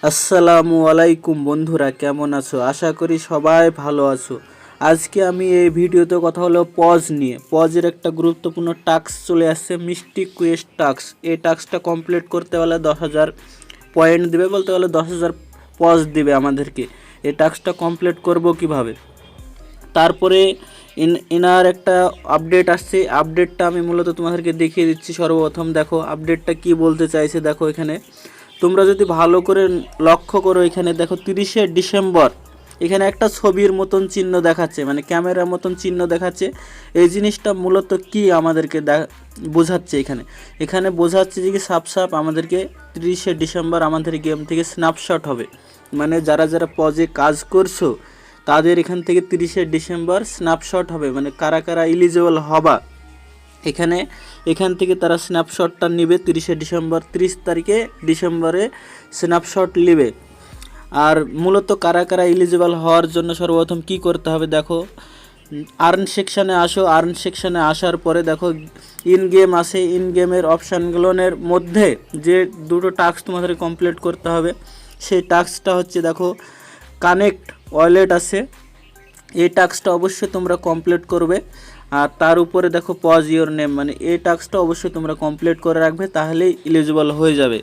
আসসালামু আলাইকুম বন্ধুরা, কেমন আছো? আশা করি সবাই ভালো আছো। আজকে আমি এই ভিডিওতে কথা হলো পজ নিয়ে। পজের একটা গুরুত্বপূর্ণ টাস্ক চলে আসছে, মিষ্টি কুয়েস্ট টাস্ক। এই টাস্কটা কমপ্লিট করতে হলে 10,000 পয়েন্ট দিবে, বলতে গেলে 10,000 পজ দিবে আমাদেরকে। এই টাস্কটা কমপ্লিট করব কিভাবে? তারপরে এনার একটা আপডেট আসছে। আপডেটটা আমি মূলত তোমাদেরকে দেখিয়ে দিচ্ছি। সর্বপ্রথম দেখো আপডেটটা কি বলতে চাইছে। দেখো এখানে তোমরা যদি ভালো করে লক্ষ্য করো, এখানে দেখো 30শে ডিসেম্বর এখানে একটা ছবির মতন চিহ্ন দেখাচ্ছে, মানে ক্যামেরার মতন চিহ্ন দেখাচ্ছে। এই জিনিসটা মূলত কি আমাদেরকে বোঝাচ্ছে? এখানে এখানে বোঝাচ্ছে যে কি সাপ আমাদেরকে 30শে ডিসেম্বর আমাদের গেম থেকে স্ন্যাপশট হবে। মানে যারা যারা পজে কাজ করছো তাদের এখান থেকে 30শে ডিসেম্বর স্ন্যাপশট হবে, মানে কারা কারা এলিজিবল হবা এখান থেকে তারা স্ন্যাপশটটা নেবে 30শে ডিসেম্বর, 30 তারিখে ডিসেম্বরে স্ন্যাপশট নেবে। আর মূলত কারা কারা এলিজিবল হওয়ার জন্য সর্বপ্রথম কি করতে হবে দেখো, আর্ন সেকশানে আসো। আর্ন সেকশানে আসার পরে দেখো ইন গেম আছে। ইন গেমের অপশানগুলোর মধ্যে যে দুটো টাস্ক তোমাদের কমপ্লিট করতে হবে, সেই টাস্কটা হচ্ছে দেখো কানেক্ট ওয়ালেট আছে। এই টাস্কটা অবশ্যই তোমরা কমপ্লিট করবে। আর তার উপরে দেখো পজ ইওর নেম, মানে এই টাস্কটা অবশ্যই তোমরা কমপ্লিট করে রাখবে, তাহলেই এলিজিবল হয়ে যাবে।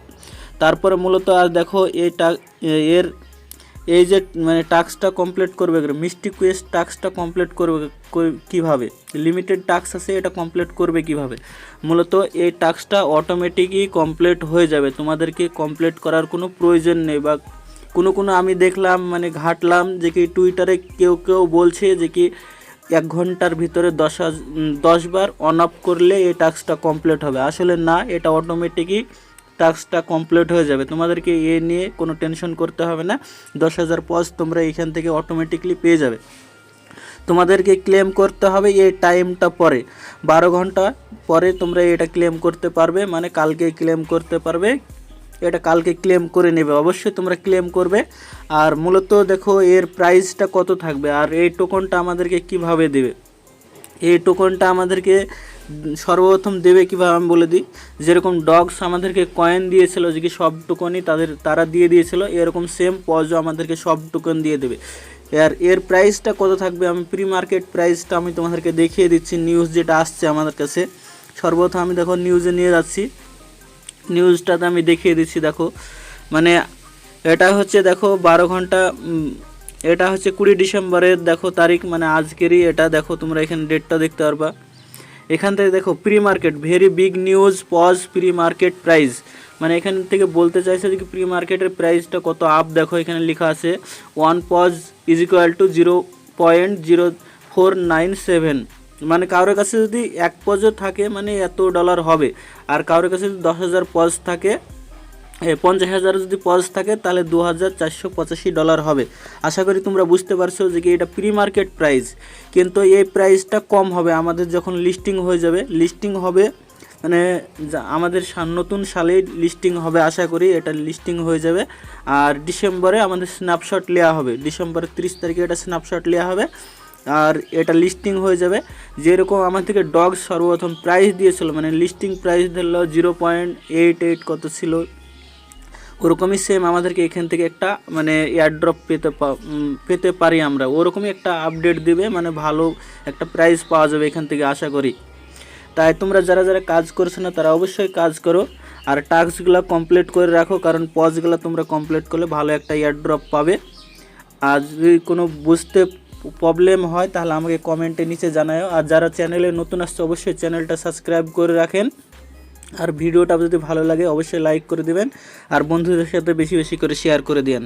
তারপরে মূলত আর দেখো এর এই যে মানে টাস্কটা কমপ্লিট করবে, মিষ্টি কুয়েস্ট টাস্কটা কমপ্লিট করবে কীভাবে? লিমিটেড টাস্ক আছে, এটা কমপ্লিট করবে কিভাবে? মূলত এই টাস্কটা অটোমেটিকই কমপ্লিট হয়ে যাবে, তোমাদেরকে কমপ্লিট করার কোনো প্রয়োজন নেই। বা কোনো আমি দেখলাম, মানে ঘাটলাম যে কি টুইটারে কেউ বলছে যে কি 1 ঘন্টার ভিতরে 10 বার অন অফ করলে এই টাস্কটা কমপ্লিট হবে। আসলে না, এটা অটোমেটিকই টাস্কটা কমপ্লিট হয়ে যাবে, তোমাদেরকে এ নিয়ে কোনো টেনশন করতে হবে না। 10,000 পজ তোমরা এখান থেকে অটোমেটিকলি পেয়ে যাবে। তোমাদেরকে ক্লেম করতে হবে এই টাইমটা পরে, 12 ঘন্টা পরে তোমরা এটা ক্লেম করতে পারবে, মানে কালকে ক্লেম করতে পারবে। এটা কালকে ক্লেম করে নেবে, অবশ্যই তোমরা ক্লেম করবে। আর মূলত দেখো এর প্রাইসটা কত থাকবে, আর এই টোকনটা আমাদেরকে কিভাবে দেবে। এই টোকনটা আমাদেরকে সর্বপ্রথম দেবে কীভাবে আমি বলে দিই। যেরকম ডগস আমাদেরকে কয়েন দিয়েছিল, যে কি সব টোকনই তারা দিয়ে দিয়েছিল, এরকম সেম পজও আমাদেরকে সব টোকন দিয়ে দেবে। আর এর প্রাইসটা কত থাকবে, আমি প্রি মার্কেট প্রাইসটা আমি তোমাদেরকে দেখিয়ে দিচ্ছি। নিউজ যেটা আসছে আমাদের কাছে, সর্বপ্রথম আমি দেখো নিউজে নিয়ে যাচ্ছি, নিউজটাতে আমি দেখিয়ে দিচ্ছি। দেখো মানে এটা হচ্ছে দেখো 12 ঘন্টা, এটা হচ্ছে 20 ডিসেম্বরের দেখো তারিখ, মানে আজকেরই এটা। দেখো তোমরা এখানে ডেটটা দেখতে পারবা। এখান থেকে দেখো pre market very big news pause pre market price, মানে এখান থেকে বলতে চাইছে যে প্রি মার্কেটের প্রাইসটা কত আপ। দেখো এখানে লেখা আছে 1 পজ ইজ ইকুয়াল টু 0.0497, মানে কারোর কাছে যদি 1 পজও থাকে মানে এত ডলার হবে। আর কারোর কাছে যদি 10,000 পজ থাকে, 50,000 যদি পজ থাকে, তাহলে $2,485 হবে। আশা করি তোমরা বুঝতে পারছো যে কি এটা প্রি মার্কেট প্রাইস, কিন্তু এই প্রাইসটা কম হবে আমাদের যখন লিস্টিং হয়ে যাবে। লিস্টিং হবে মানে আমাদের নতুন সালেই লিস্টিং হবে, আশা করি এটা লিস্টিং হয়ে যাবে। আর ডিসেম্বরে আমাদের স্ন্যাপশট নেওয়া হবে, ডিসেম্বরের 30 তারিখে এটা স্ন্যাপশট নেওয়া হবে, আর এটা লিস্টিং হয়ে যাবে। যেরকম আমার থেকে ডগস সর্বপ্রথম প্রাইস দিয়েছিল, মানে লিস্টিং প্রাইস দিল 0.88 কত ছিল, ওরকমই সেম আমাদেরকে এখান থেকে একটা মানে এয়ারড্রপ পেতে পারি আমরা। ওরকমই একটা আপডেট দিবে, মানে ভালো একটা প্রাইস পাওয়া যাবে এখান থেকে আশা করি। তাই তোমরা যারা যারা কাজ করছো না তারা অবশ্যই কাজ করো, আর টাস্কগুলো কমপ্লিট করে রাখো, কারণ পজগুলো তোমরা কমপ্লিট করলে ভালো একটা এয়ারড্রপ পাবে। আর যদি কোনো বুঝতে প্রবলেম হয় তাহলে আমাকে কমেন্টে নিচে জানাও। আর যারা চ্যানেলে নতুন আসছে অবশ্যই চ্যানেলটা সাবস্ক্রাইব করে রাখেন। আর ভিডিওটা যদি ভালো লাগে অবশ্যই লাইক করে দিবেন, আর বন্ধুদের সাথে বেশি বেশি করে শেয়ার করে দিন।